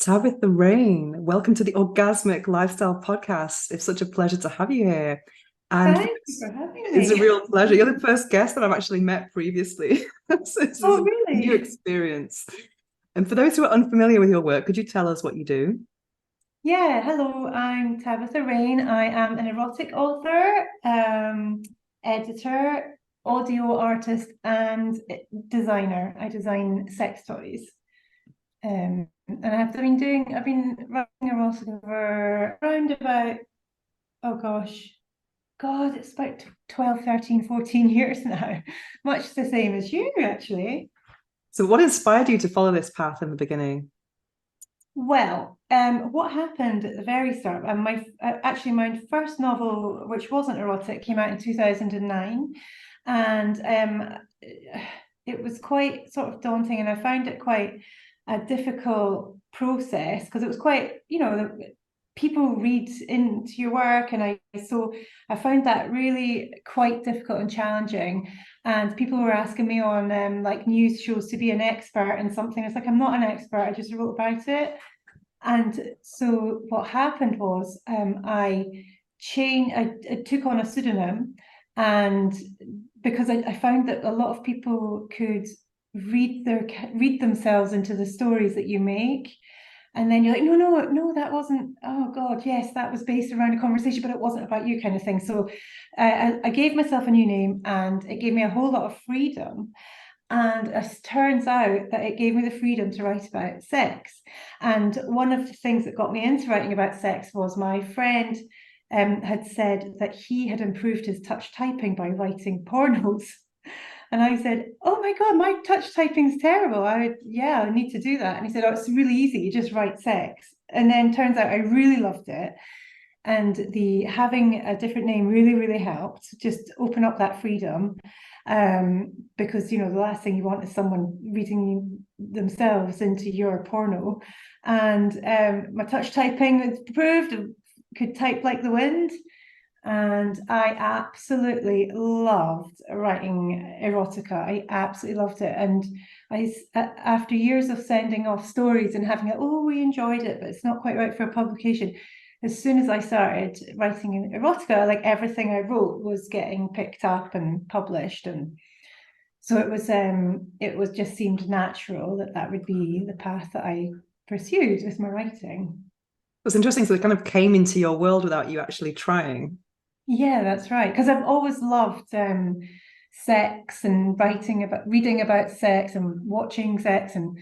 Tabitha Rayne. Welcome to the Orgasmic Lifestyle Podcast. It's such a pleasure to have you here. And Thank you for having it's a me. real pleasure. You're the first guest that I've actually met previously. So this is Oh, a new really? experience. And for those who are unfamiliar with your work, could you tell us what you do? Yeah, hello, I'm Tabitha Rayne. I am an erotic author, editor, audio artist, and designer. I design sex toys. And I've been writing erotica for around about, oh gosh, God, it's about 12, 13, 14 years now. Much the same as you, actually. So what inspired you to follow this path in the beginning? Well, what happened at the very start, and actually my first novel, which wasn't erotic, came out in 2009, and it was quite sort of daunting, and I found it quite a difficult process because it was quite, people read into your work, and I found that really quite difficult and challenging. And people were asking me on like news shows to be an expert in something. It's like I'm not an expert. I just wrote about it. And so what happened was I took on a pseudonym, and because I found that a lot of people could read themselves into the stories that you make. And then you're like, no, that wasn't, oh God, yes, that was based around a conversation, but it wasn't about you, kind of thing. So I gave myself a new name, and it gave me a whole lot of freedom. And it turns out that it gave me the freedom to write about sex. And one of the things that got me into writing about sex was my friend had said that he had improved his touch typing by writing pornos. And I said, "Oh my God, my touch typing's terrible. Yeah, I need to do that." And he said, "Oh, it's really easy. You just write sex." And then turns out I really loved it. And the having a different name really, really helped just open up that freedom. Because the last thing you want is someone reading themselves into your porno. And my touch typing improved, could type like the wind. And I absolutely loved writing erotica. I absolutely loved it. And after years of sending off stories and having it, oh, we enjoyed it, but it's not quite right for a publication. As soon as I started writing erotica, like everything I wrote was getting picked up and published. And so it was just seemed natural that that would be the path that I pursued with my writing. It's interesting. So it kind of came into your world without you actually trying. Yeah, that's right. Because I've always loved sex and reading about sex and watching sex. And,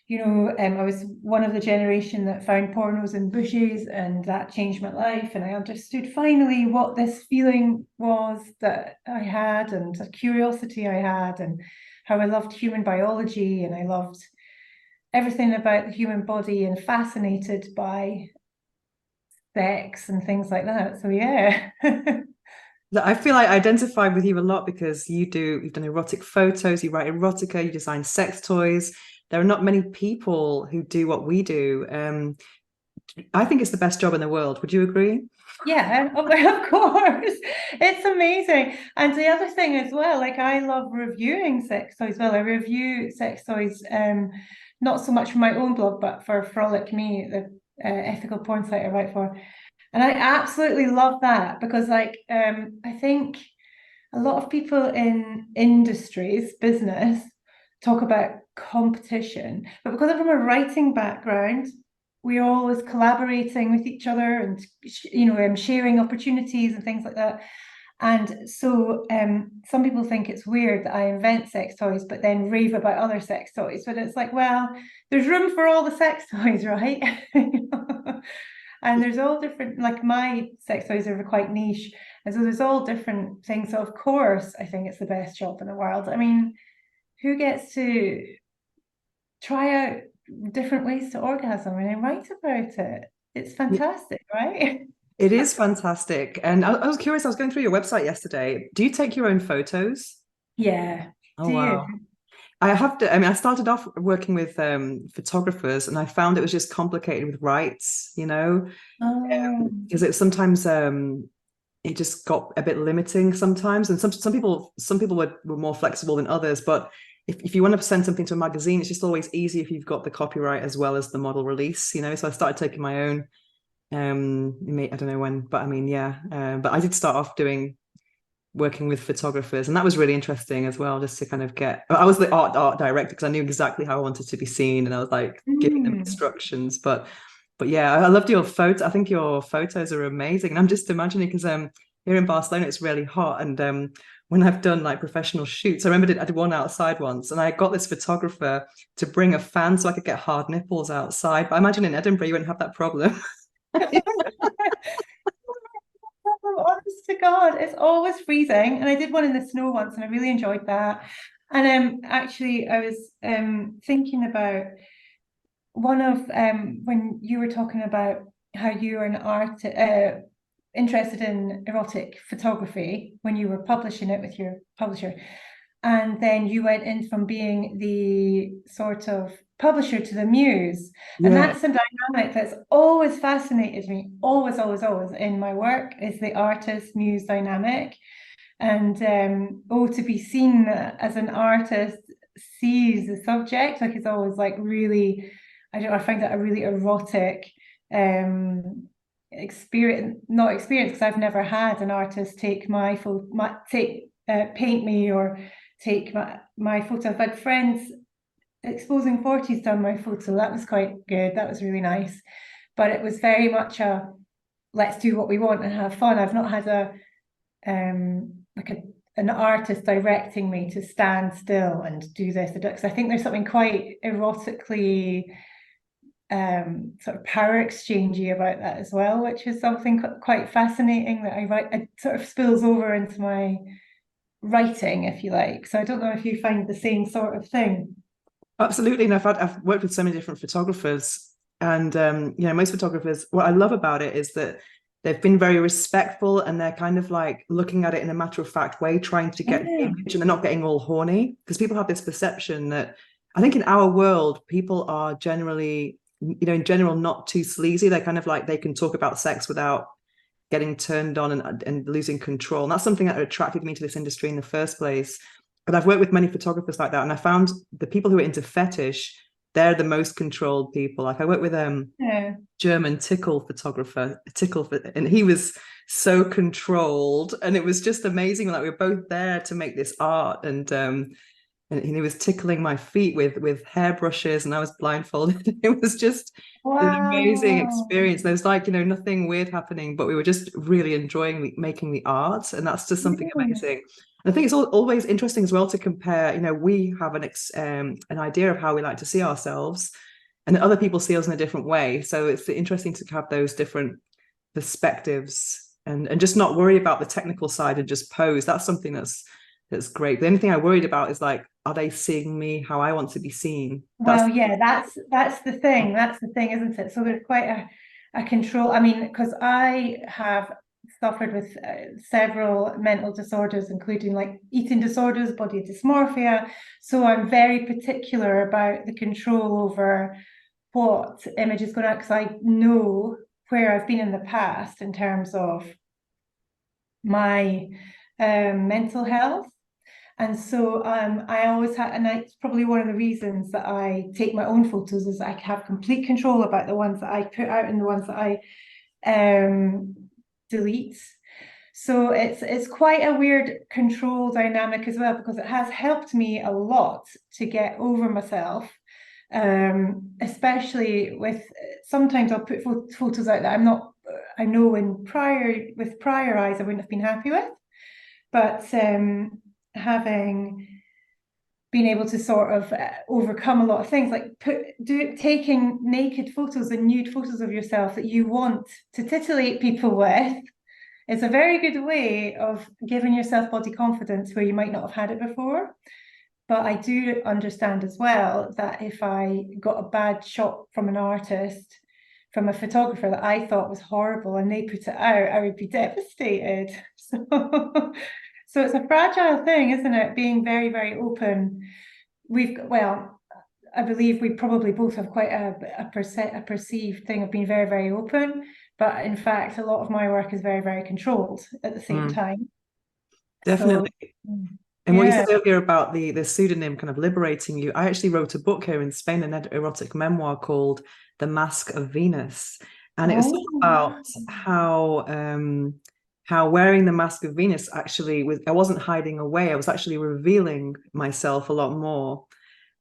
I was one of the generation that found pornos in bushes, and that changed my life. And I understood finally what this feeling was that I had, and the curiosity I had, and how I loved human biology, and I loved everything about the human body, and fascinated by sex and things like that. So yeah. I feel I identify with you a lot because you've done erotic photos, you write erotica, you design sex toys. There are not many people who do what we do. I think it's the best job in the world. Would you agree? Yeah, of course. It's amazing. And the other thing as well, like I love reviewing sex toys. Well, I review sex toys, not so much for my own blog, but for Frolic Me, the ethical porn site I write for. And I absolutely love that because, like, I think a lot of people in industries, business, talk about competition, but because I'm from a writing background, we're always collaborating with each other and sharing opportunities and things like that. And so some people think it's weird that I invent sex toys, but then rave about other sex toys. But it's like, well, there's room for all the sex toys, right? And there's all different, like my sex toys are quite niche. And so there's all different things. So of course, I think it's the best job in the world. I mean, who gets to try out different ways to orgasm and write about it? It's fantastic, right? It is fantastic. And I was curious, I was going through your website yesterday. Do you take your own photos? Yeah. Oh, Do you? wow. I have to, I mean, I started off working with photographers and I found it was just complicated with rights, Oh, because it sometimes it just got a bit limiting sometimes. And some people were more flexible than others, but if you want to send something to a magazine, it's just always easy if you've got the copyright as well as the model release, you know. So I started taking my own. I don't know when, but I mean, yeah. But I did start off working with photographers, and that was really interesting as well, just to kind of get. I was the art director because I knew exactly how I wanted to be seen, and I was like giving them Mm. instructions. But yeah, I loved your photo. I think your photos are amazing, and I'm just imagining because here in Barcelona it's really hot, and when I've done like professional shoots, I did one outside once, and I got this photographer to bring a fan so I could get hard nipples outside. But I imagine in Edinburgh you wouldn't have that problem. Honest to God, it's always freezing. And I did one in the snow once and I really enjoyed that. And actually I was thinking about one of when you were talking about how you are an art interested in erotic photography when you were publishing it with your publisher. And then you went in from being the sort of publisher to the muse. And Yeah. that's a dynamic that's always fascinated me, always, always, always in my work, is the artist muse dynamic. And to be seen as an artist sees the subject, like it's always like really, I don't know, I find that a really erotic experience, not experience, because I've never had an artist take my photo, paint me or take my photo. I've had friends exposing 40s done my photo. That was quite good. That was really nice. But it was very much a let's do what we want and have fun. I've not had an artist directing me to stand still and do this. Because I think there's something quite erotically sort of power exchangey about that as well, which is something quite fascinating that I write. It sort of spills over into my writing, if you like. So I don't know if you find the same sort of thing. Absolutely. And I've worked with so many different photographers, and most photographers, what I love about it is that they've been very respectful, and they're kind of like looking at it in a matter of fact way, trying to get the Yeah. image, and they're not getting all horny, because people have this perception that I think in our world, people are generally, in general, not too sleazy. They're kind of like they can talk about sex without getting turned on and losing control. And that's something that attracted me to this industry in the first place. But I've worked with many photographers like that, and I found the people who are into fetish, they're the most controlled people. Like I worked with Yeah. German tickle, and he was so controlled, and it was just amazing. Like we were both there to make this art, and he was tickling my feet with hairbrushes, and I was blindfolded. It was just an amazing Wow. experience. There was like, nothing weird happening, but we were just really enjoying making the art, and that's just something Yeah. amazing. And I think it's always interesting as well to compare. We have an idea of how we like to see ourselves, and other people see us in a different way. So it's interesting to have those different perspectives, and just not worry about the technical side and just pose. That's something that's great. The only thing I worried about is like, are they seeing me how I want to be seen? Well, yeah, that's the thing. That's the thing, isn't it? So there's quite a control. I mean, because I have suffered with several mental disorders, including like eating disorders, body dysmorphia. So I'm very particular about the control over what image is going out, because I know where I've been in the past in terms of my mental health. And so I always have, and it's probably one of the reasons that I take my own photos, is I have complete control about the ones that I put out and the ones that I delete. So it's quite a weird control dynamic as well, because it has helped me a lot to get over myself, especially with, sometimes I'll put photos out that I know with prior eyes I wouldn't have been happy with, but having been able to sort of overcome a lot of things, like taking naked photos and nude photos of yourself that you want to titillate people with, is a very good way of giving yourself body confidence where you might not have had it before. But I do understand as well that if I got a bad shot from an artist, from a photographer that I thought was horrible, and they put it out, I would be devastated. So it's a fragile thing, isn't it? Being very, very open. I believe we probably both have quite a perceived thing of being very, very open. But in fact, a lot of my work is very, very controlled at the same Mm, time. So, definitely. And what you Yeah. said earlier about the pseudonym kind of liberating you, I actually wrote a book here in Spain, an erotic memoir called The Mask of Venus. And it was Oh, about wow. how wearing the mask of Venus actually was, I wasn't hiding away, I was actually revealing myself a lot more.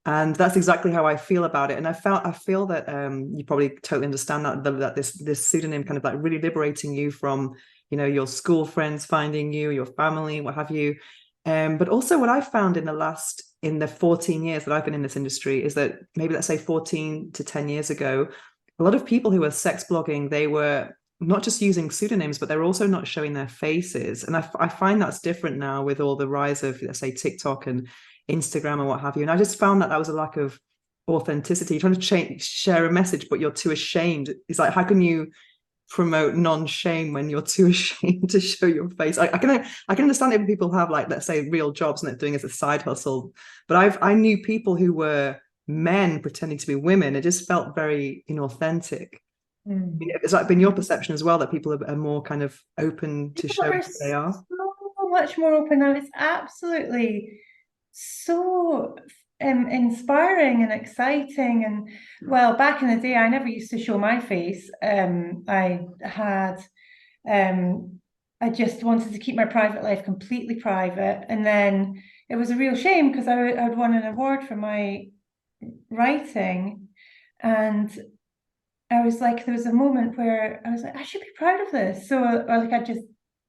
And that's exactly how I feel about it. And I feel that you probably totally understand that this pseudonym kind of like really liberating you from, your school friends finding you, your family, what have you. But also what I found in the 14 years that I've been in this industry is that maybe let's say 14 to 10 years ago, a lot of people who were sex blogging, they were not just using pseudonyms, but they're also not showing their faces. And I find that's different now with all the rise of, let's say, TikTok and Instagram and what have you. And I just found that was a lack of authenticity. You're trying to share a message, but you're too ashamed. It's like, how can you promote non-shame when you're too ashamed to show your face? I can understand if people have, like, let's say, real jobs and they're doing it as a side hustle. But I knew people who were men pretending to be women. It just felt very inauthentic. Mm. It's like been your perception as well that people are more kind of open to People showing are who they are. so much more open now. It's absolutely so inspiring and exciting. And well, back in the day, I never used to show my face. Um, I just wanted to keep my private life completely private. And then it was a real shame because I'd won an award for my writing. And I was like, there was a moment where I was like, I should be proud of this. So, like,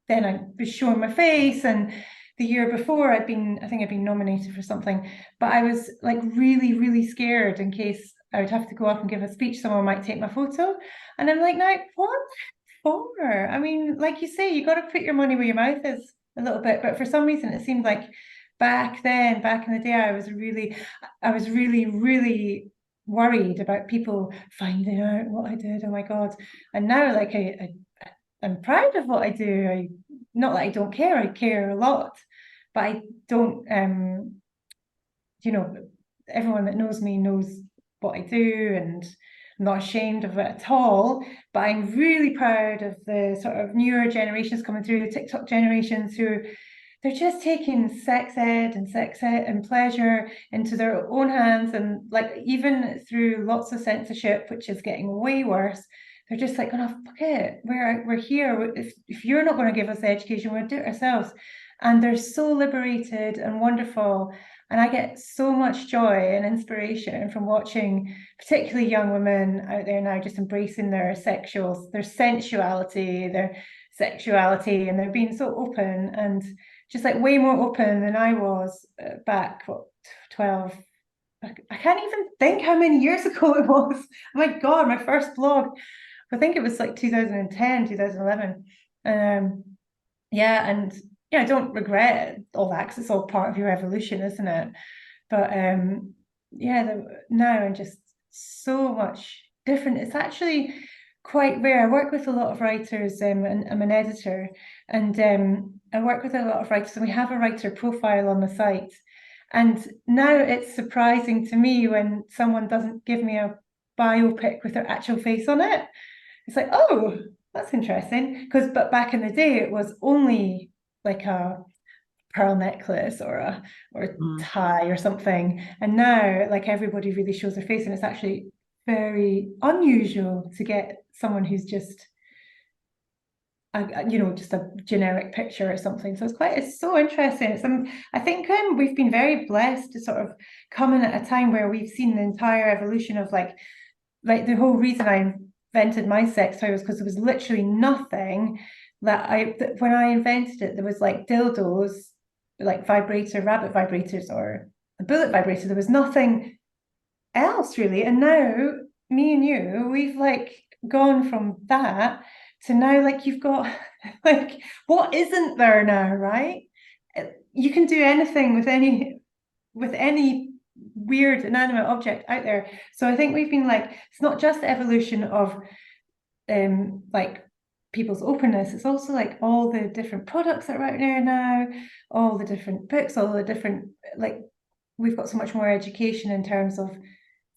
then I was showing my face. And the year before, I think I'd been nominated for something, but I was like really, really scared in case I would have to go up and give a speech, someone might take my photo. And I'm like, now, what for? I mean, like you say, you got to put your money where your mouth is a little bit. But for some reason, it seemed like back in the day, I was really, really worried about people finding out what I did. Oh my God. And now, like, I'm proud of what I do. Not that I don't care, I care a lot, but I don't, you know, everyone that knows me knows what I do, and I'm not ashamed of it at all. But I'm really proud of the sort of newer generations coming through, the TikTok generations, who they're just taking sex ed and pleasure into their own hands. And like, even through lots of censorship, which is getting way worse, they're just like, oh, fuck it. We're here. If you're not going to give us the education, we'll do it ourselves. And they're so liberated and wonderful. And I get so much joy and inspiration from watching particularly young women out there now just embracing their sensuality, their sexuality, and they're being so open and just like way more open than I was back, 12. I can't even think how many years ago it was. Oh my God, my first blog. I think it was like 2010, 2011. Yeah, and yeah, I don't regret all that because it's all part of your evolution, isn't it? But yeah, now I'm just so much different. It's actually quite rare. I work with a lot of writers, and I'm an editor, and I work with a lot of writers, and we have a writer profile on the site. And now it's surprising to me when someone doesn't give me a biopic with their actual face on it. It's like, oh, that's interesting. But back in the day, it was only like a pearl necklace or a Mm. tie or something. And now, like, everybody really shows their face, and it's actually very unusual to get someone who's just just a generic picture or something. So it's so interesting. I think we've been very blessed to sort of come in at a time where we've seen the entire evolution of like the whole reason I invented my sex toy was because there was literally nothing that when I invented it, there was like dildos, like rabbit vibrators, or a bullet vibrator. There was nothing else really. And now me and you, we've like gone from that to now, like, you've got like, what isn't there now, right? You can do anything with any weird inanimate object out there. So I think we've been like, it's not just the evolution of like people's openness, it's also like all the different products that are out there now, all the different books, all the different, like, we've got so much more education in terms of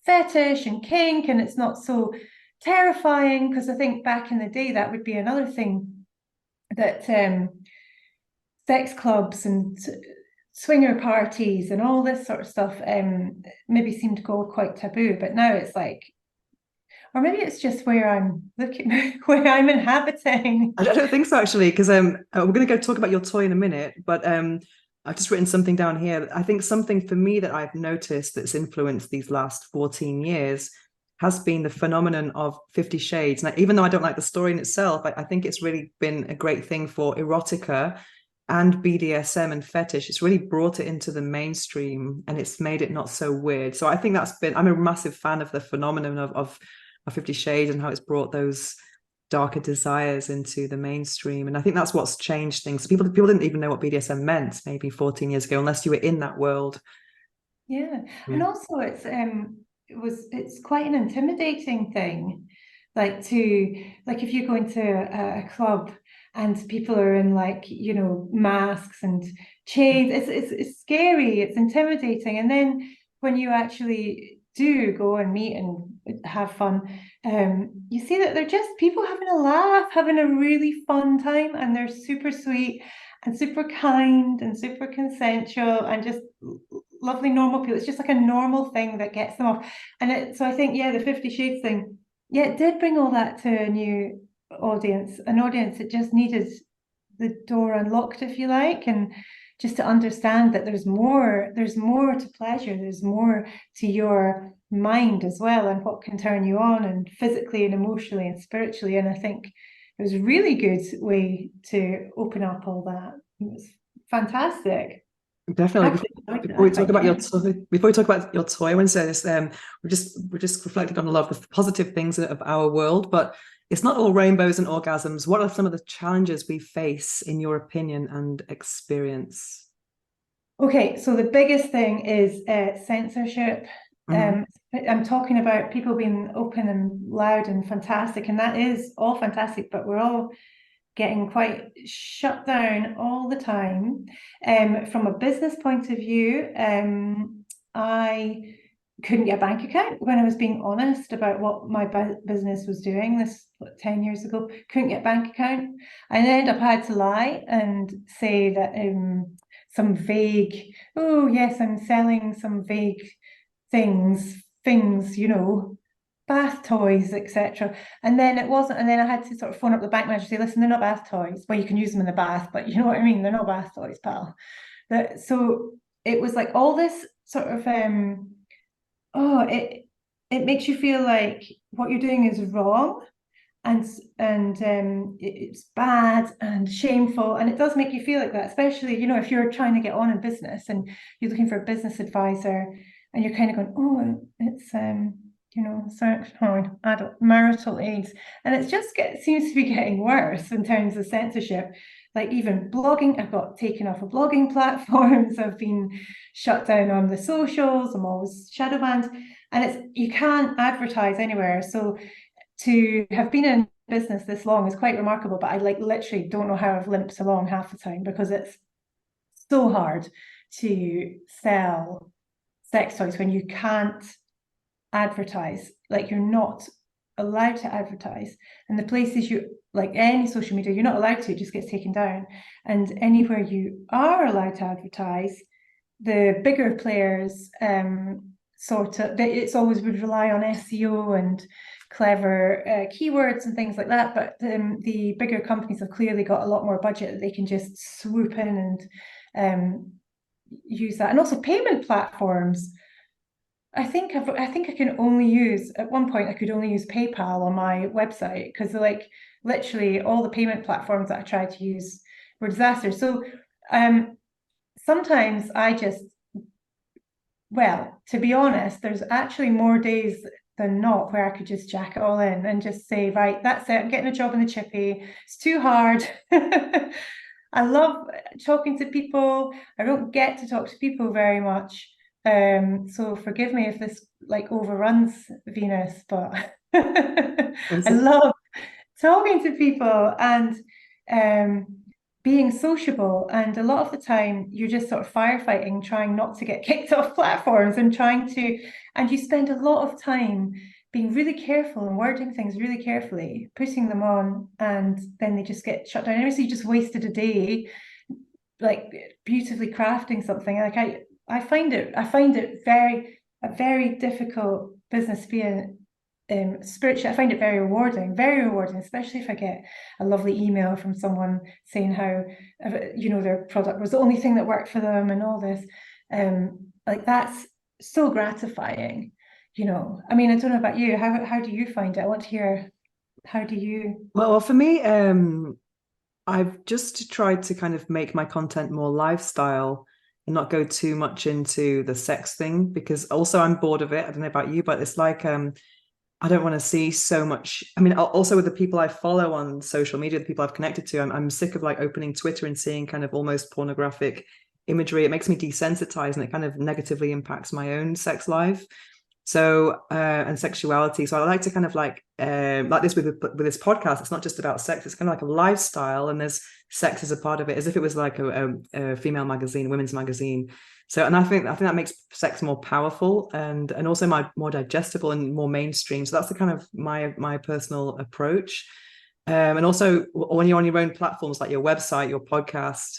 fetish and kink, and it's not so terrifying. Because I think back in the day, that would be another thing that sex clubs and swinger parties and all this sort of stuff maybe seemed to go quite taboo, but now it's like, or maybe it's just where I'm looking, where I'm inhabiting. I don't think so actually, because we're going to go talk about your toy in a minute, but I've just written something down here. I think something for me that I've noticed that's influenced these last 14 years has been the phenomenon of 50 Shades. Now, even though I don't like the story in itself, I think it's really been a great thing for erotica and BDSM and fetish. It's really brought it into the mainstream and it's made it not so weird. So I think I'm a massive fan of the phenomenon of 50 Shades and how it's brought those darker desires into the mainstream. And I think that's what's changed things. People didn't even know what BDSM meant maybe 14 years ago, unless you were in that world. Yeah. And also it's quite an intimidating thing. Like if you go into a club and people are in like, masks and chains, it's scary, it's intimidating. And then when you actually do go and meet and have fun, you see that they're just people having a laugh, having a really fun time, and they're super sweet and super kind and super consensual and just lovely normal people. It's just like a normal thing that gets them off. And so I think, yeah, the 50 Shades thing, yeah, it did bring all that to a new audience, an audience that just needed the door unlocked, if you like, and just to understand that there's more to pleasure, there's more to your mind as well, and what can turn you on, and physically and emotionally and spiritually. And I think it was a really good way to open up all that. It was fantastic. Definitely. Actually, I like Before we that talk about your idea. toy, before we talk about your toy, I want to say this. We're just reflecting on a lot of the positive things of our world, but it's not all rainbows and orgasms. What are some of the challenges we face, in your opinion and experience? Okay, so the biggest thing is censorship. Mhm. I'm talking about people being open and loud and fantastic, and that is all fantastic, but we're all getting quite shut down all the time. From a business point of view, I couldn't get a bank account when I was being honest about what my business was doing this 10 years ago. Couldn't get a bank account. I ended up had to lie and say that some vague, oh yes, I'm selling some vague things, bath toys, etc. And then it wasn't, and then I had to sort of phone up the bank manager and say, listen, they're not bath toys. Well, you can use them in the bath, but you know what I mean? They're not bath toys, pal. So it was like all this sort of oh, it makes you feel like what you're doing is wrong, and it's bad and shameful, and it does make you feel like that, especially if you're trying to get on in business and you're looking for a business advisor, and you're kind of going, oh, it's search for adult marital aids, and it just seems to be getting worse in terms of censorship. Like even blogging, I've got taken off of blogging platforms. I've been shut down on the socials. I'm always shadow banned, and you can't advertise anywhere. So to have been in business this long is quite remarkable, but I literally don't know how I've limped along half the time, because it's so hard to sell sex toys when you can't advertise. Like, you're not allowed to advertise, and the places you like any social media, you're not allowed to, it just gets taken down. And anywhere you are allowed to advertise, the bigger players it's always would rely on SEO and clever keywords and things like that, but the bigger companies have clearly got a lot more budget that they can just swoop in and use that. And also payment platforms. I think I can only use, at one point I could only use PayPal on my website, because literally all the payment platforms that I tried to use were disasters. So sometimes to be honest, there's actually more days than not where I could just jack it all in and just say, right, that's it, I'm getting a job in the chippy. It's too hard. I love talking to people. I don't get to talk to people very much. So forgive me if this overruns Venus, but I love talking to people and being sociable. And a lot of the time you're just sort of firefighting, trying not to get kicked off platforms, and you spend a lot of time being really careful and wording things really carefully, putting them on, and then they just get shut down anyway. So you just wasted a day like beautifully crafting something. Like I find it a very difficult business to be in. Spiritually, I find it very rewarding, especially if I get a lovely email from someone saying how, their product was the only thing that worked for them and all this. Like that's so gratifying, I mean, I don't know about you. How do you find it? I want to hear, how do you? Well, for me, I've just tried to kind of make my content more lifestyle and not go too much into the sex thing, because also I'm bored of it. I don't know about you, but it's like I don't want to see so much. I mean, also with the people I follow on social media, the people I've connected to, I'm sick of like opening Twitter and seeing kind of almost pornographic imagery. It makes me desensitized and it kind of negatively impacts my own sex life. So and sexuality. So I like to kind of like this with this podcast. It's not just about sex. It's kind of like a lifestyle, and there's sex as a part of it, as if it was like a female magazine, women's magazine. So, and I think that makes sex more powerful and also more digestible and more mainstream. So that's the kind of my personal approach. And also when you're on your own platforms, like your website, your podcast,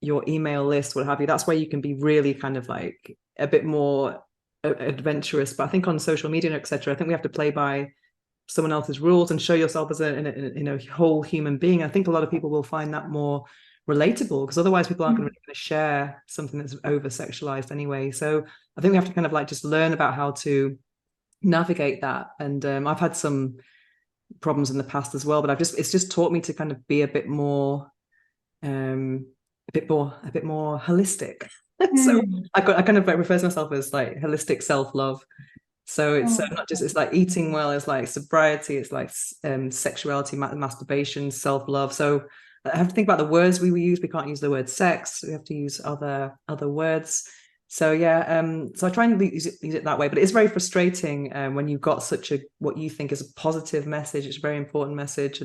your email list, what have you, that's where you can be really kind of like a bit more adventurous. But I think on social media, etc., I think we have to play by someone else's rules and show yourself as a whole human being. I think a lot of people will find that more relatable, because otherwise people aren't really going to share something that's over sexualized anyway. So I think we have to kind of like just learn about how to navigate that. And I've had some problems in the past as well, but it's just taught me to kind of be a bit more holistic. So I kind of like refer to myself as like holistic self-love. So it's not just, it's like eating well, it's like sobriety, it's like sexuality, masturbation, self-love. So I have to think about the words we use. We can't use the word sex. We have to use other words. So yeah, so I try and use it that way. But it's very frustrating when you've got such what you think is a positive message. It's a very important message,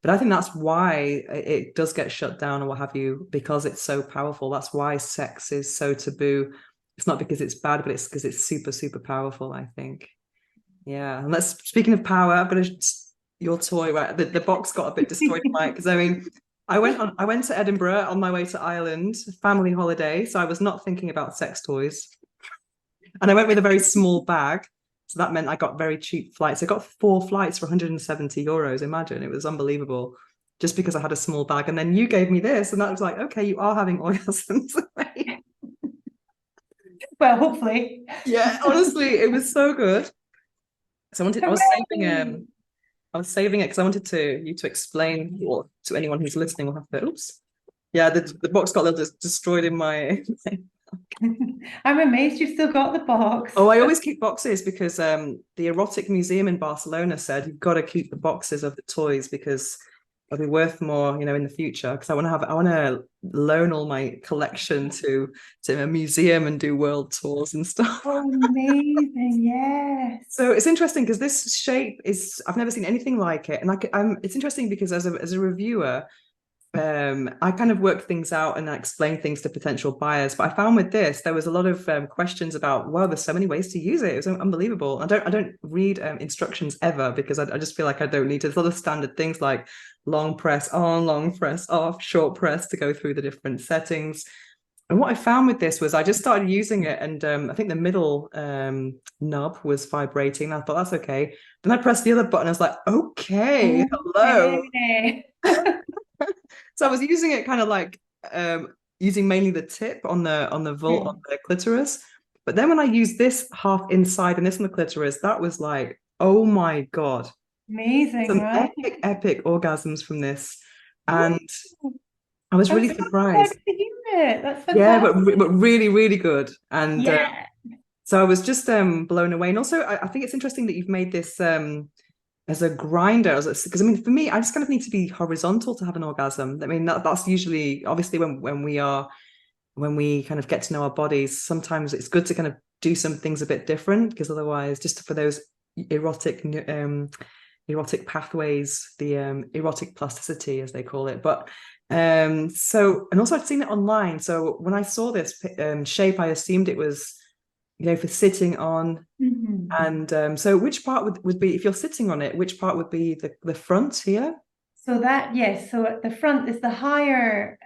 but I think that's why it does get shut down or what have you, because it's so powerful. That's why sex is so taboo. It's not because it's bad, but it's because it's super, super powerful, I think. Yeah. And speaking of power, I've got your toy, right? The box got a bit destroyed, Mike, because I mean, I went to Edinburgh on my way to Ireland, family holiday. So I was not thinking about sex toys. And I went with a very small bag. So that meant I got very cheap flights. I got 4 flights for €170. Imagine, it was unbelievable, just because I had a small bag. And then you gave me this, and that was like, okay, you are having orgasms. Well, hopefully. Yeah, honestly, it was so good. So I was saving it because I wanted you to explain, or to anyone who's listening will have to, oops. Yeah, the box got a little destroyed in my I'm amazed you still got the box. Oh, I always keep boxes because the Erotic Museum in Barcelona said you've got to keep the boxes of the toys because they'll be worth more, in the future. Because I want to loan all my collection to a museum and do world tours and stuff. Oh, amazing! Yes. So it's interesting because this shape I've never seen anything like it, and it's interesting because as a reviewer, I kind of work things out and I explain things to potential buyers. But I found with this, there was a lot of questions about, wow, there's so many ways to use it. It was unbelievable. I don't read instructions ever because I just feel like I don't need to. There's a lot of standard things like long press on, long press off, short press to go through the different settings. And what I found with this was I just started using it, and I think the middle knob was vibrating. I thought, that's okay. Then I pressed the other button. I was like, okay, hello. So I was using it kind of like using mainly the tip on the vault on the clitoris. But then when I used this half inside and this on the clitoris, that was like, oh my God. Amazing, Some right? epic orgasms from this. And I was really surprised. That's fantastic. Yeah, but really, really good. And yeah. So I was just blown away. And also, I think it's interesting that you've made this as a grinder, because I mean, for me, I just kind of need to be horizontal to have an orgasm. I mean, that's usually, obviously, when we kind of get to know our bodies, sometimes it's good to kind of do some things a bit different, because otherwise, just for those erotic pathways, the erotic plasticity, as they call it. But so, and also I'd seen it online. So when I saw this shape, I assumed it was, for sitting on. And so which part would be, if you're sitting on it, which part would be the front here? So that, yes. So at the front is the higher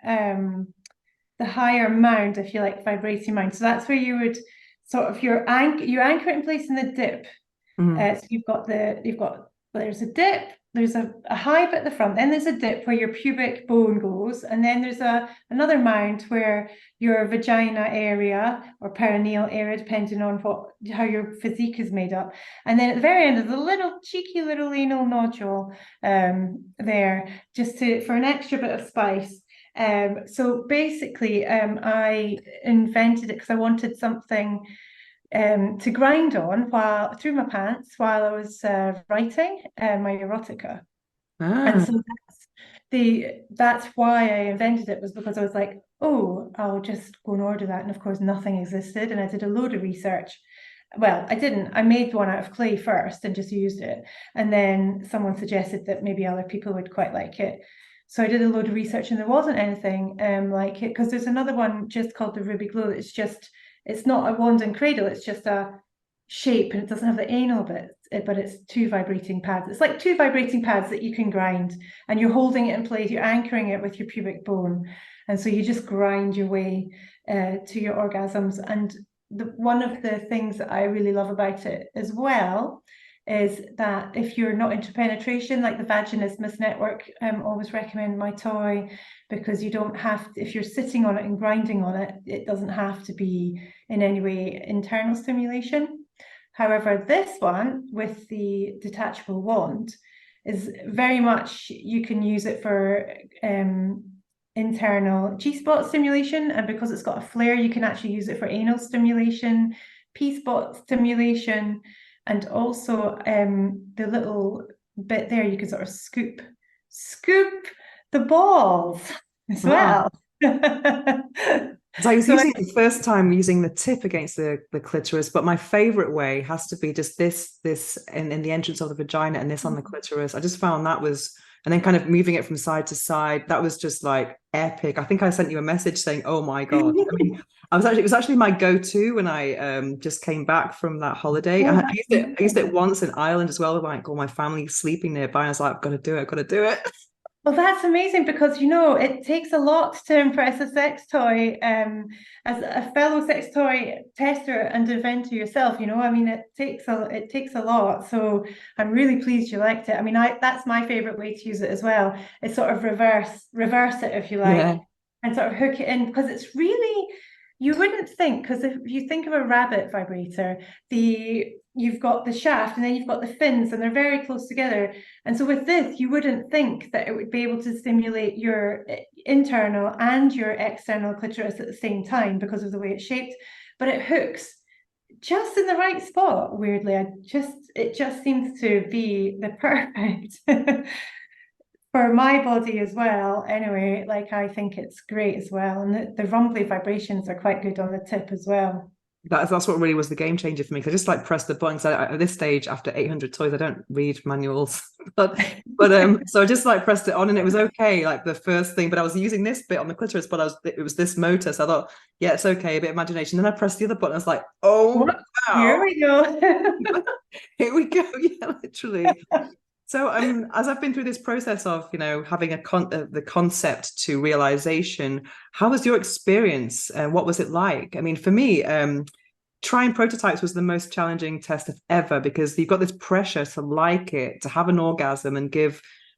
the higher mound, if you like, vibrating mound. So that's where you would sort of you anchor it in place in the dip. Mm. So there's a dip, there's a high bit at the front, then there's a dip where your pubic bone goes, and then there's another mound where your vagina area or perineal area, depending on how your physique is made up. And then at the very end, there's a little cheeky little anal nodule there, just for an extra bit of spice. So basically, I invented it because I wanted something to grind on through my pants while I was writing my erotica. And Ah. so that's why I invented it, was because I was like, oh, I'll just go and order that. And of course, nothing existed. And I did a load of research. Well, I didn't. I made one out of clay first and just used it. And then someone suggested that maybe other people would quite like it. So I did a load of research and there wasn't anything like it, because there's another one just called the Ruby Glow. It's not a wand and cradle, it's just a shape and it doesn't have the anal bit, but it's two vibrating pads. It's like two vibrating pads that you can grind, and you're holding it in place, you're anchoring it with your pubic bone. And so you just grind your way to your orgasms. And one of the things that I really love about it as well is that if you're not into penetration, like the Vaginismus Network always recommend my toy, because you don't have to, if you're sitting on it and grinding on it, it doesn't have to be in any way internal stimulation. However, this one with the detachable wand is very much, you can use it for internal G-spot stimulation, and because it's got a flare, you can actually use it for anal stimulation, P-spot stimulation, and also the little bit there, you can sort of scoop the balls as Ah. well. So I was So using it the first time using the tip against the clitoris, but my favorite way has to be just this in the entrance of the vagina and this on the clitoris. I just found that was, and then kind of moving it from side to side, that was just like epic. I think I sent you a message saying, "Oh my God." I mean, it was actually my go-to when I just came back from that holiday. oh, I used it once in Ireland as well, with like all my family sleeping nearby. I was like, I've got to do it, I've got to do it. well, that's amazing, because it takes a lot to impress a sex toy. As a fellow sex toy tester and inventor yourself, I mean, it takes a lot. So I'm really pleased you liked it. I mean, that's my favorite way to use it as well. It's sort of reverse it, if you like, Yeah. and sort of hook it in, because it's really, you wouldn't think, because if you think of a rabbit vibrator, you've got the shaft and then you've got the fins, and they're very close together. And so with this, you wouldn't think that it would be able to stimulate your internal and your external clitoris at the same time because of the way it's shaped, but it hooks just in the right spot. Weirdly, it just seems to be the perfect for my body as well. Anyway, like, I think it's great as well, and the rumbly vibrations are quite good on the tip as well. That's what really was the game changer for me. Because I just like press the buttons. At this stage, after 800 toys, I don't read manuals, but so I just like pressed it on, and it was okay. Like the first thing, but I was using this bit on the clitoris, but it was this motor, so I thought, yeah, it's okay, a bit of imagination. Then I pressed the other button. I was like, oh What? Here wow, we go. here we go. Yeah, literally. So as I've been through this process of, having the concept to realization, how was your experience and what was it like? I mean, for me, trying prototypes was the most challenging test of ever, because you've got this pressure to like it, to have an orgasm and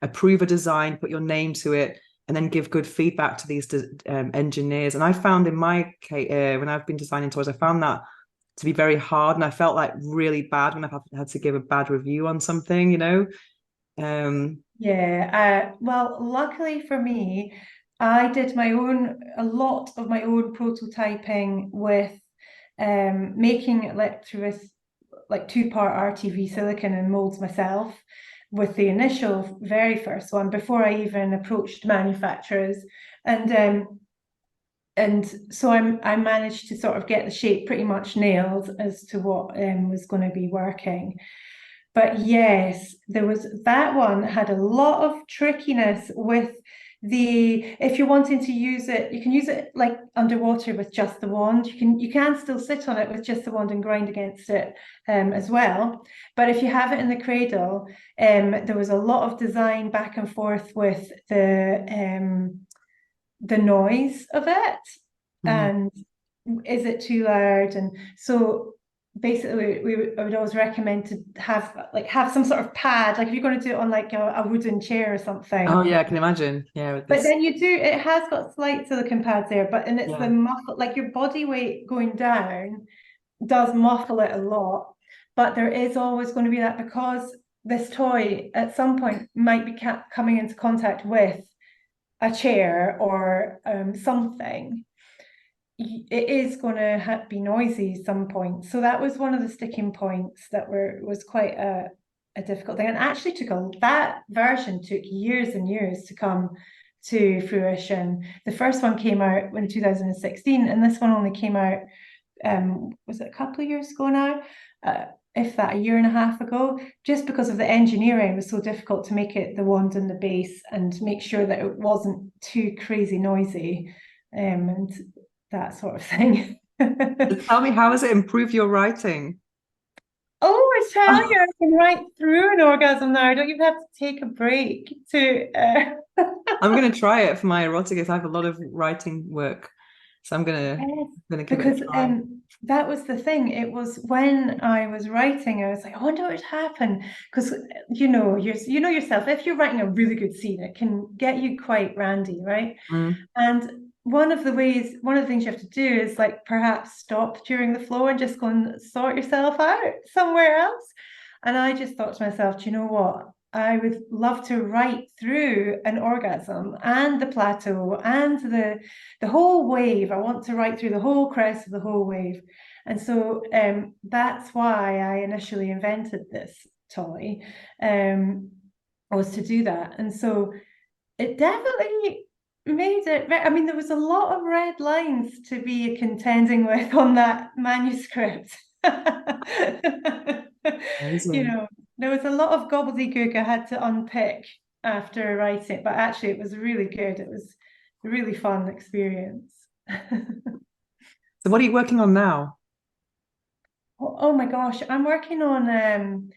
approve a design, put your name to it, and then give good feedback to these engineers. And I found in my case, when I've been designing toys, I found that to be very hard, and I felt like really bad when I've had to give a bad review on something. Yeah, well, luckily for me, I did a lot of my own prototyping with making like two-part RTV silicon and molds myself, with the initial very first one before I even approached manufacturers. And so I managed to sort of get the shape pretty much nailed as to what was going to be working. But yes, that one had a lot of trickiness with if you're wanting to use it, you can use it like underwater with just the wand. You can still sit on it with just the wand and grind against it as well. But if you have it in the cradle, there was a lot of design back and forth with the noise of it. Mm. and is it too loud? And so basically I would always recommend to have some sort of pad, like if you're going to do it on like a wooden chair or Oh something. yeah, I can imagine. Yeah, with But this. then it has got slight silicone pads there, and it's the Yeah. muffle, like your body weight going down does muffle it a lot. But there is always going to be that, because this toy at some point might be coming into contact with a chair or something. It is going to be noisy at some point. So that was one of the sticking points that was quite a difficult thing, and actually that version took years and years to come to fruition. The first one came out in 2016, and this one only came out, was it a couple of years ago now? If that, a year and a half ago, just because of the engineering. It was so difficult to make it the wand and the base and make sure that it wasn't too crazy noisy, and that sort of thing. So tell me, how has it improved your writing? Oh, I tell you, I can write through an orgasm now. I don't even have to take a break to. I'm gonna try it for my erotica. I have a lot of writing work, so Yes, gonna give it a because try. that was the thing. It was when I was writing, I was like, I wonder what would happen. Because you know yourself, if you're writing a really good scene, it can get you quite randy, right? Mm. And one of the things you have to do is like perhaps stop during the flow and just go and sort yourself out somewhere else. And I just thought to myself, do you know what? I would love to write through an orgasm and the plateau and the whole wave. I want to write through the whole crest of the whole wave. And so that's why I initially invented this toy, was to do that. And so it definitely made it. I mean, there was a lot of red lines to be contending with on that manuscript. You Amazing. know, there was a lot of gobbledygook I had to unpick after writing, but actually it was really good. It was a really fun experience. So what are you working on now? Oh my gosh, I'm working on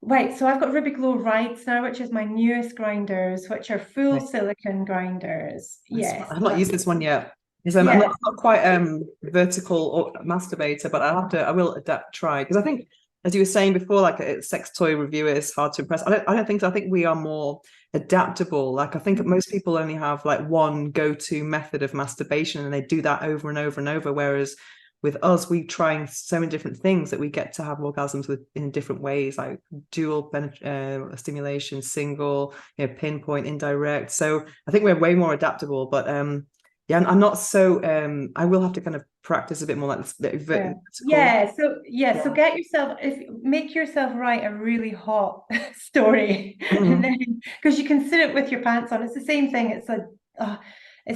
right, so I've got Ruby Glow Rides now, which is my newest grinders, which are full Right. silicone grinders. Yes, I've so not that's used this one yet. Because I'm yeah, not quite vertical or masturbator, but I will adapt try. Because I think, as you were saying before, like a sex toy reviewer is hard to impress. I don't think so. I think we are more adaptable. Like I think most people only have like one go-to method of masturbation and they do that over and over and over. Whereas with us, we trying so many different things that we get to have orgasms with in different ways, like dual stimulation, single, pinpoint, indirect. So I think we're way more adaptable. But yeah, I'm not so. I will have to kind of practice a bit more like the yeah. vertical. So Yeah. get yourself, if make yourself write a really hot story, and Mhm. then because you can sit it with your pants on. It's the same thing. It's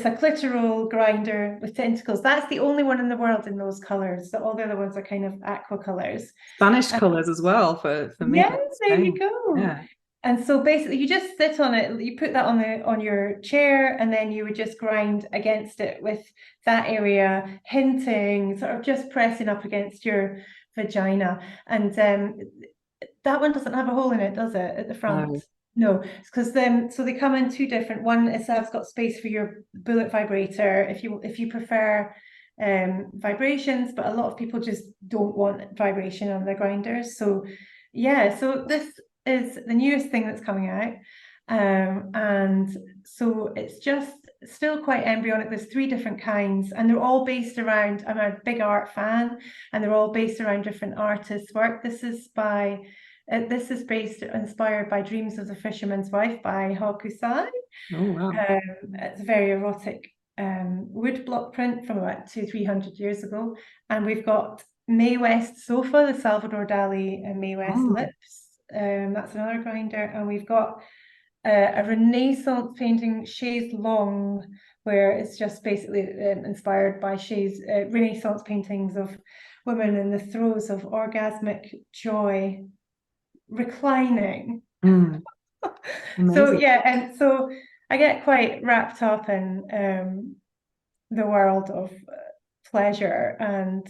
a clitoral grinder with tentacles. That's the only one in the world in those colors. So all the other ones are kind of aqua colors. Spanish colors as well for me. Yeah, there you Spain. go. Yeah. And so basically you just sit on it, you put that on your chair, and then you would just grind against it with that area, hinting, sort of just pressing up against your vagina. And that one doesn't have a hole in it, does it, at the front? No. No, because so they come in two different. One is has got space for your bullet vibrator if you prefer vibrations, but a lot of people just don't want vibration on their grinders. So yeah, so this is the newest thing that's coming out. And so it's just still quite embryonic. There's three different kinds, and they're all based around. I'm a big art fan, and they're all based around different artists' work. This is inspired by Dreams of the Fisherman's Wife by Hokusai. Oh wow. It's a very erotic wood block print from about 200-300 years ago. And we've got Mae West Sofa, the Salvador Dali and Mae West Mm. Lips. That's another grinder. And we've got a Renaissance painting, Chaise Longue, where it's just basically inspired by Renaissance paintings of women in the throes of orgasmic joy, reclining. Mm. So Amazing. yeah, and so I get quite wrapped up in the world of pleasure and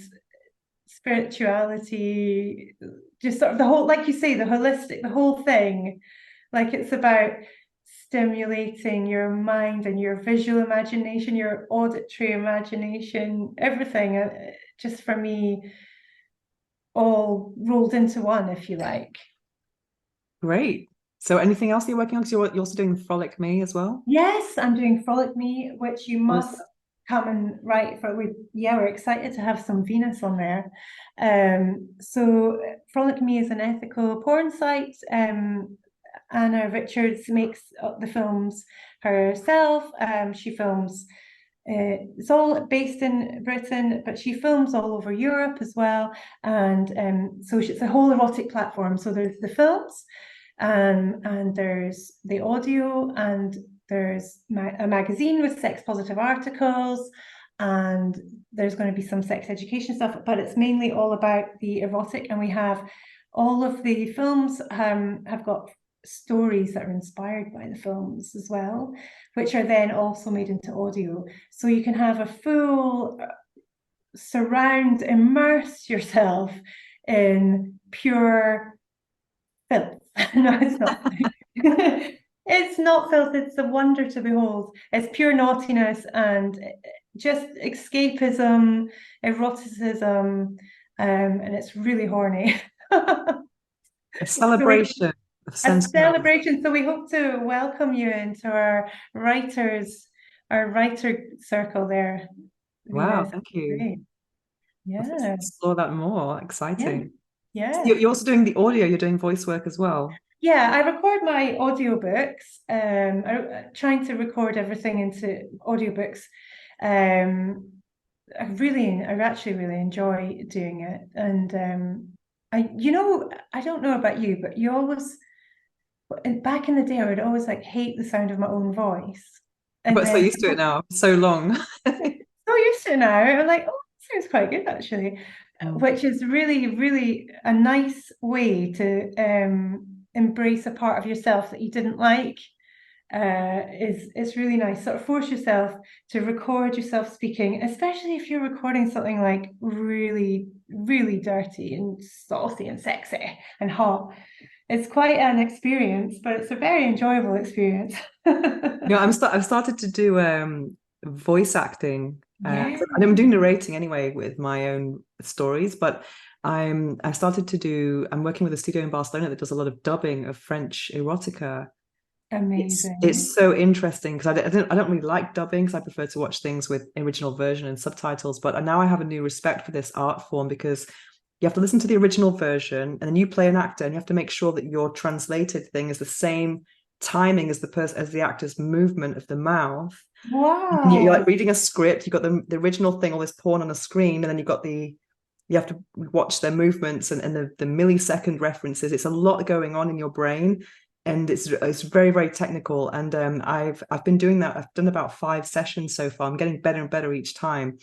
spirituality, just sort of the whole, like you say, the whole thing. Like it's about stimulating your mind and your visual imagination, your auditory imagination, everything. Just for me, all rolled into one, if you like. Great. So anything else you're working on? Because you're also doing Frolic Me as well. Yes, I'm doing Frolic Me, which you What must is come and write for. We're excited to have some Venus on there. So Frolic Me is an ethical porn site. Anna Richards makes the films herself. She films. It's all based in Britain, but she films all over Europe as well. And so it's a whole erotic platform. So there's the films, and there's the audio, and there's a magazine with sex positive articles, and there's going to be some sex education stuff, but it's mainly all about the erotic. And we have all of the films have got stories that are inspired by the films as well, which are then also made into audio. So you can have a full immerse yourself in pure filth. No, it's not. It's not filth, it's a wonder to behold. It's pure naughtiness and just escapism, eroticism, and it's really horny. a So we celebration of a sensuality? celebration. So we hope to welcome you into our writer circle there, Wow, Venus. thank you. Great. Let's Yeah, explore that more. yeah, Exciting. So yeah. you're also doing the audio, you're doing voice work as well. Yeah, I record my audiobooks. I'm trying to record everything into audiobooks. Um, I actually really enjoy doing it. And I don't know about you, but back in the day, I would always like hate the sound of my own voice. And But so then used to it now, so long. so used to it now. I'm like, oh, that sounds quite good actually, Mm. which is really, really a nice way to embrace a part of yourself that you didn't like. Is it's really nice. Sort of force yourself to record yourself speaking, especially if you're recording something like really, really dirty and saucy and sexy and hot. It's quite an experience, but it's a very enjoyable experience. I've started to do voice acting. Yeah, I'm doing narrating anyway with my own stories, but I'm working with a studio in Barcelona that does a lot of dubbing of French erotica. It's amazing. so interesting because I don't really like dubbing because I prefer to watch things with original version and subtitles. But now I have a new respect for this art form because you have to listen to the original version and then you play an actor and you have to make sure that your translated thing is the same timing as the actor's movement of the mouth. And you're like Wow. reading a script, you've got the original thing, all this porn on a screen, and then you have to watch their movements and the millisecond references. It's a lot going on in your brain, and it's very, very technical. And I've been doing that. I've done about 5 sessions so far. I'm getting better and better each time.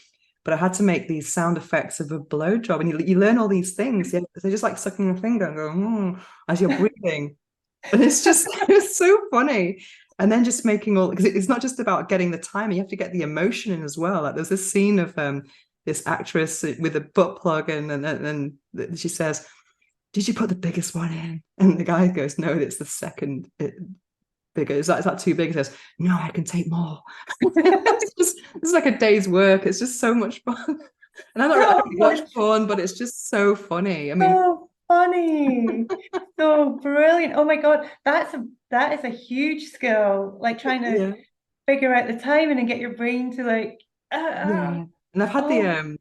But I had to make these sound effects of a blowjob, and you learn all these things. They're just like sucking a finger and going as you're breathing, and it's so funny. And then just making all, because it's not just about getting the time, you have to get the emotion in as well. Like there's this scene of this actress with a butt plug, and she says, "Did you put the biggest one in?" And the guy goes, "No, it's the second bigger. Is that too big?" He says, "No, I can take more." It's like a day's work. It's just so much fun. And I don't So really watch fun. porn, but it's just so funny. I mean, So funny. So brilliant. Oh my God. That is a huge skill. Like trying to yeah, figure out the timing and get your brain to like yeah. And I've had oh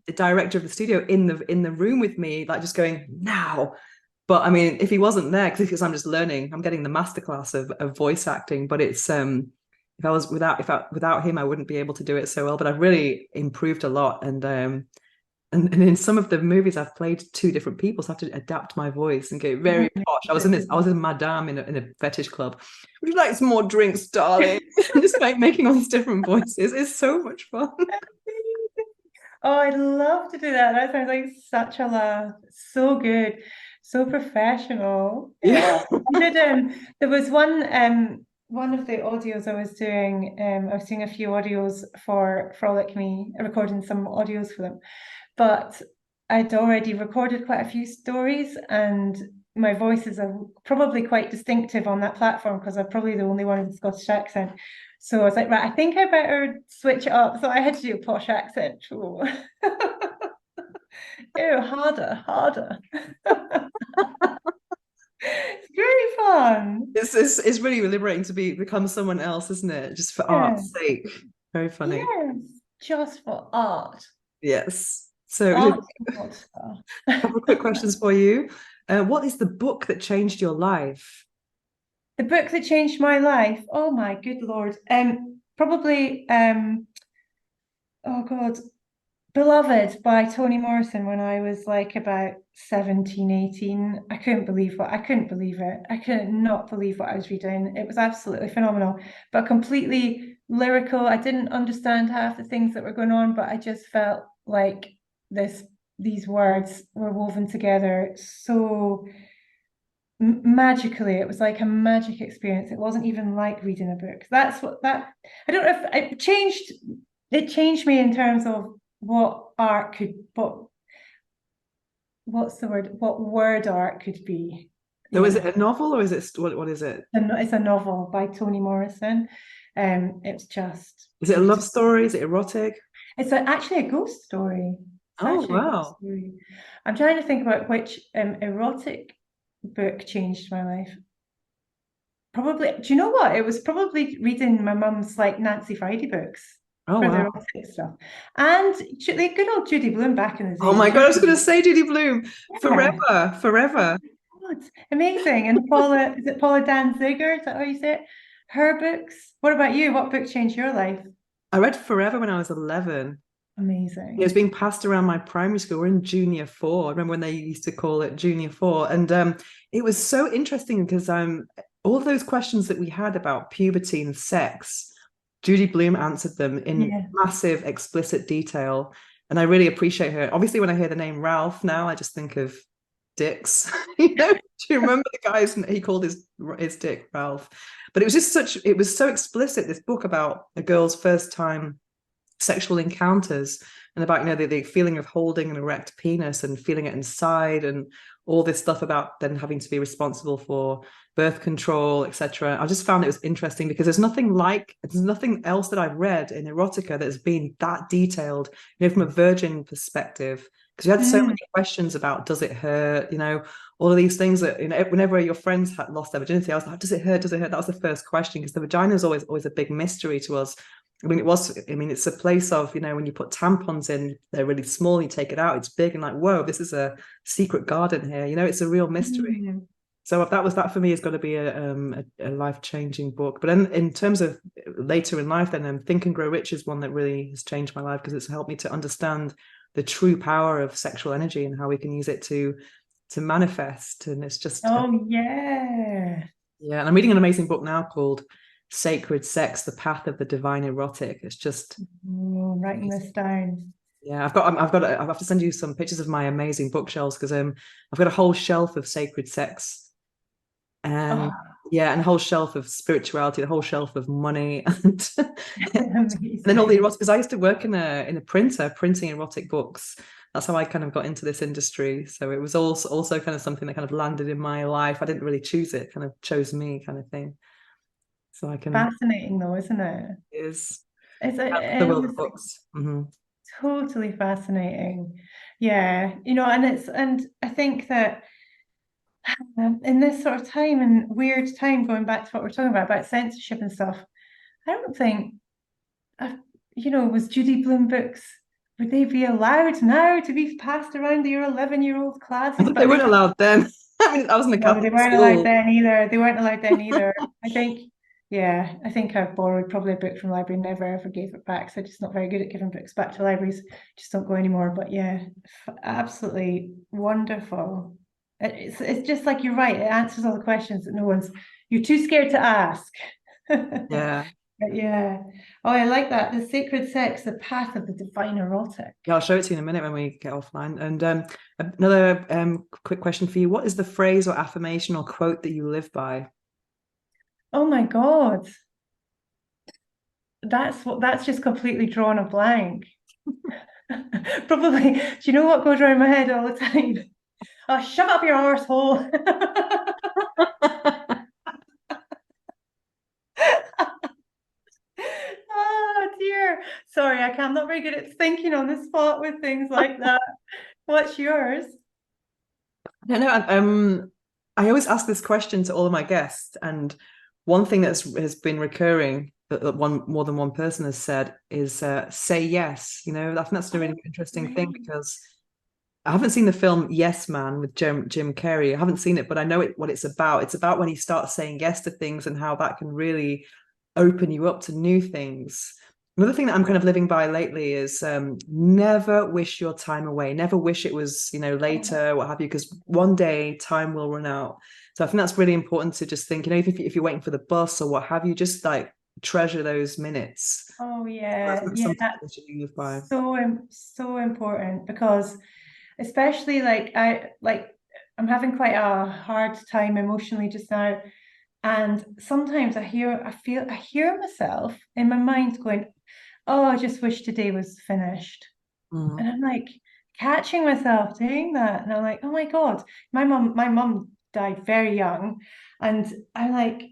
the director of the studio in the room with me, like just going now. But I mean, if he wasn't there, because I'm just learning, I'm getting the masterclass of voice acting. But it's if I was without him, I wouldn't be able to do it so well. But I've really improved a lot, and in some of the movies I've played two different people, so I have to adapt my voice and get very posh. I was a madame in a fetish club. Would you like some more drinks, darling? Just like making all these different voices. It's so much fun. Oh, I'd love to do that. That sounds like such a laugh. So good. So professional. Yeah. You did there was one of the audios I was doing, I was doing a few audios for Frolic Me, recording some audios for them. But I'd already recorded quite a few stories, and my voice is probably quite distinctive on that platform because I'm probably the only one with a Scottish accent. So I was like, right, I think I better switch it up. So I had to do a posh accent. Oh. Ew, harder, harder. It's great fun. It's really liberating to become someone else, isn't it? Just for Yeah. art's sake. Very funny. Yes, just for art. Yes. So a Art water. couple of quick questions for you. What is the book that changed your life? The book that changed my life. Oh my good Lord. Probably oh God, Beloved by Toni Morrison when I was like about 17, 18. I couldn't believe it. I could not believe what I was reading. It was absolutely phenomenal, but completely lyrical. I didn't understand half the things that were going on, but I just felt like these words were woven together so magically. It was like a magic experience. It wasn't even like reading a book. That's what that I don't know if it changed me in terms of what art could what's the word what word art could be. So is Yeah, it a novel or is it what is it? and it's a novel by Toni Morrison. It's just Is it a love beautiful. story? Is it erotic? It's actually a ghost story. It's Oh, actually a ghost wow. story. I'm trying to think about which erotic book changed my life. Probably, do you know what? It was probably reading my mum's like Nancy Friday books Oh, for the wow. erotic stuff. And the good old Judy Blume back in the Oh day. my God, I was going Judy, to say Judy Bloom. yeah. Forever, Oh forever. my God, amazing. And Paula, is it Paula Danziger? Is that how you say it? Her books. What about you? What book changed your life? I read Forever when I was 11. It was Amazing. being passed around my primary school. We're in junior four. I remember when they used to call it junior four. And it was so interesting because all of those questions that we had about puberty and sex, Judy Bloom answered them in Yeah. massive, explicit detail. And I really appreciate her. Obviously, when I hear the name Ralph now, I just think of dicks. Do you remember the guys he called his dick Ralph? But it was so explicit, this book about a girl's first time sexual encounters and about the feeling of holding an erect penis and feeling it inside and all this stuff about then having to be responsible for birth control, etc. I just found it was interesting because there's nothing else that I've read in erotica that has been that detailed, from a virgin perspective, because you had so Mm. many questions about does it hurt, all of these things that whenever your friends had lost their virginity, I was like, does it hurt, does it hurt? That was the first question, because the vagina is always a big mystery to us. It's a place of, when you put tampons in, they're really small, you take it out, it's big, and like, whoa, this is a secret garden here. It's a real mystery. Mm. So that for me has got to be a life-changing book. But then in terms of later in life, then Think and Grow Rich is one that really has changed my life because it's helped me to understand the true power of sexual energy and how we can use it to manifest. And it's just, Oh yeah. yeah. And I'm reading an amazing book now called Sacred Sex: The Path of the Divine Erotic. It's just Oh, writing this down. yeah. I have to send you some pictures of my amazing bookshelves because I've got a whole shelf of sacred sex and Oh, yeah, and a whole shelf of spirituality, a whole shelf of money, and then all the amazing. erotic. Because I used to work in a printer printing erotic books. That's how I kind of got into this industry. So it was also kind of something that kind of landed in my life. I didn't really choose it; kind of chose me, kind of thing. So I can Fascinating though, isn't it? is the It world was of books. Mm-hmm. totally fascinating. Yeah, and I think that in this sort of time and weird time, going back to what we're talking about censorship and stuff, I don't think, uh, was Judy Blume books, would they be allowed now to be passed around to your 11-year-old I classes? thought they But weren't allowed then. I mean, I was in a no, they Catholic weren't allowed school. then either. They weren't allowed then either. I think, yeah, I think I borrowed probably a book from the library, never ever gave it back. So I'm just not very good at giving books back to libraries. Just don't go anymore. But yeah, absolutely wonderful. It's just like you're right. It answers all the questions that you're too scared to ask. Yeah. But yeah. Oh, I like that. The sacred sex, the path of the divine erotic. Yeah, I'll show it to you in a minute when we get offline. And another quick question for you. What is the phrase or affirmation or quote that you live by? Oh my God. That's just completely drawn a blank. Probably, do you know what goes around my head all the time? Oh, shove it up your arsehole. Oh dear. Sorry, I'm not very good at thinking on the spot with things like that. What's yours? No, no, I always ask this question to all of my guests, and one thing has been recurring that one more than one person has said is say yes. You know, I think that's a really Oh, interesting thing right. because I haven't seen the film Yes Man with Jim Carrey. I haven't seen it, but I know what it's about. It's about when you start saying yes to things and how that can really open you up to new things. Another thing that I'm kind of living by lately is never wish your time away. Never wish it was, Oh, later, what have you, because one day time will run out. So I think that's really important to just think, if you're waiting for the bus or what have you, just like treasure those minutes. oh That's yeah, like yeah, something that's that we should live by. so important because especially I'm having quite a hard time emotionally just now. And sometimes I hear myself in my mind going, oh, I just wish today was finished. Mm, And I'm like catching myself doing that. And I'm like, oh my God, my mum died very young. And I'm like,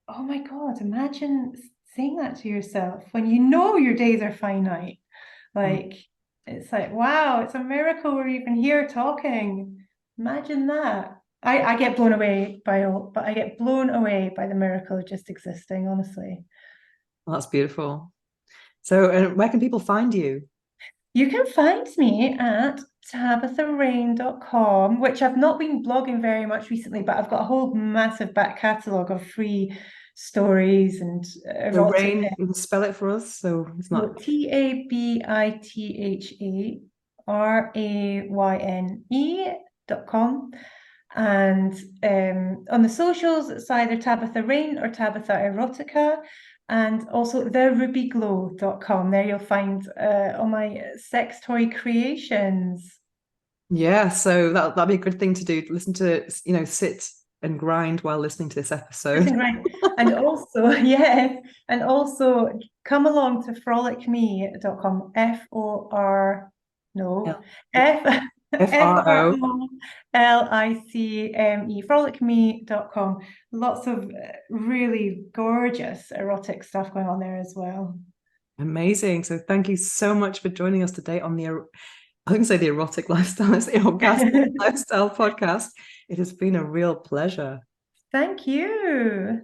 oh my God, imagine saying that to yourself when you know your days are finite. mm. Like, it's like, wow, it's a miracle we're even here talking. Imagine that. I get blown away but I get blown away by the miracle of just existing, honestly. Well, that's beautiful. So, where can people find you? You can find me at tabitharayne.com, which I've not been blogging very much recently, but I've got a whole massive back catalogue of free stories and So, erotic. Rain, you can spell it for us. So it's So not TABITHARAYNE.com. And on the socials, it's either Tabitha Rayne or Tabitha Erotica. And also therubyglow.com. There you'll find all my sex toy creations. Yeah, so that'd be a good thing to do. Listen to, sit and grind while listening to this episode. Sitting right. And also, yes, and also come along to frolicme.com. F-O-R, Yeah. no, F FRO. FROLICME, frolicme.com. Lots of really gorgeous erotic stuff going on there as well. Amazing. So thank you so much for joining us today on I think say the erotic lifestyle, it's the orgasmic lifestyle podcast. It has been a real pleasure. Thank you.